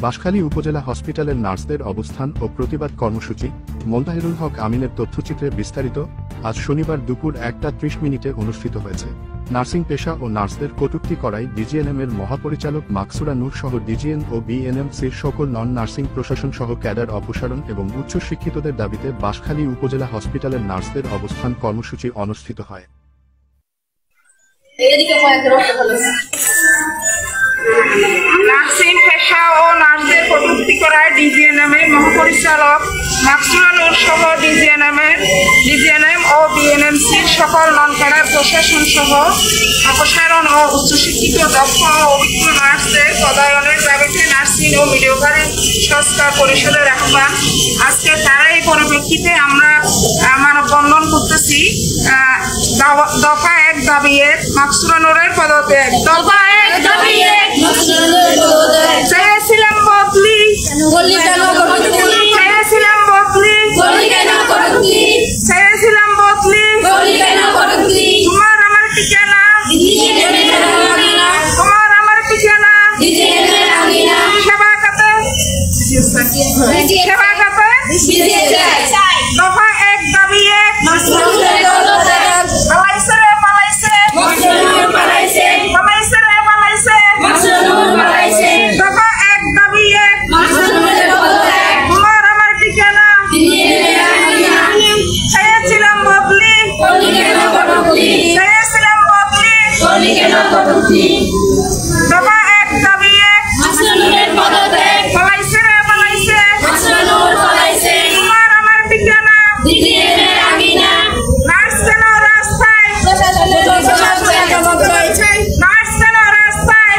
বাঁশখালী উপজেলা হসপিটালের নার্সদের অবস্থান ও প্রতিবাদ কর্মসূচি মোল্লাহিরুল হক আমিনের তথ্যচিত্রে বিস্তারিত আজ শনিবার দুপুর 1:30 অনুষ্ঠিত হয়েছে। নার্সিং পেশা ও নার্সদের কটূক্তি করায় ডিজিএনএম এর মহাপরিচালক মাকসুরা নূর সহ ডিজিএন ও বিএনএমসির সকল নন নার্সিং প্রশাসন সহ ক্যাডার অপসারণ এবং উচ্চশিক্ষিতদের দাবিতে বাঁশখালী উপজেলা হসপিটালের নার্সদের অবস্থান কর্মসূচি অনুষ্ঠিত হয়। নার্সিং পেশা ও নার্সদের কটূক্তি করায় ডিজিএনএম এর মহাপরিচালক মাকসুরা নূর সহ ডিজিএনএম ও বিএনএমসির সকল নন ক্যাডার প্রশাসন সহ অপসারণ ও উচ্চশিক্ষিত দক্ষ ও অভিজ্ঞ নার্সদের পদায়নের দাবিতে নার্সিং ও মিডওয়াইফারি সংস্কার পরিষদের আহ্বান। আজকে তারাই পরিপ্রেক্ষিতে আমরা মানববন্ধন করতেছি। দফা 1 দাবি 1 মাকসুরা নূরের পদত্যাগ। দফা 1 দাবি 1 চেয়েছিলাম বদলি, চেয়েছিলাম বদলি, চেয়েছিলাম বদলি, তোমার আমার ঠিকানা, তোমার আমার ঠিকানা সেবা খাতে, সেবা খাতে। দফা 1 দাবি 1 পালাইছে রে পালাইছে, পালাইছে রে পালাইছে। দফা 1 দাবি 1 তোমার আমার ঠিকানা, চেয়েছিলাম বদলি, চেয়েছিলাম বদলি। দফা 1 দাবি 1 পালাইছে রে পালাইছে, তোমার আমার ঠিকানা। নার্স কেন রাস্তায়, নার্স কেন রাস্তায়,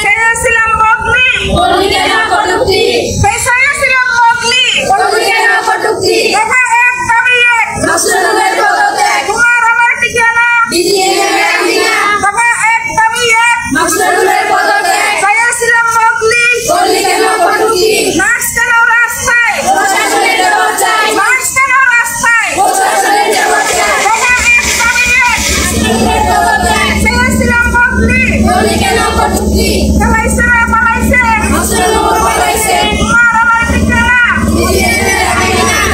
চেয়েছিলাম বদলি, চেয়েছিলাম বদলি। দফা 1 দাবি 1 তোমার আমার ঠিকানা, দফা 1 দাবি 1 চেয়েছিলাম বদলি, নার্স কেন রাস্তায়, নার্স কেন রাস্তায়। দফা 1 দাবি 1 চেয়েছিলাম বদলি, পালাইছে রে পালাইছে, তোমার আমার ঠিকানা।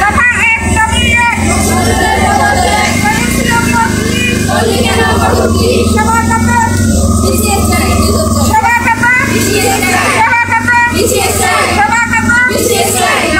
দফা 1 দাবি 1 চেয়েছিলাম বদলি, সেবা খাতে, সেবা খাতে, সেবা খাতে, সেবা খাতে।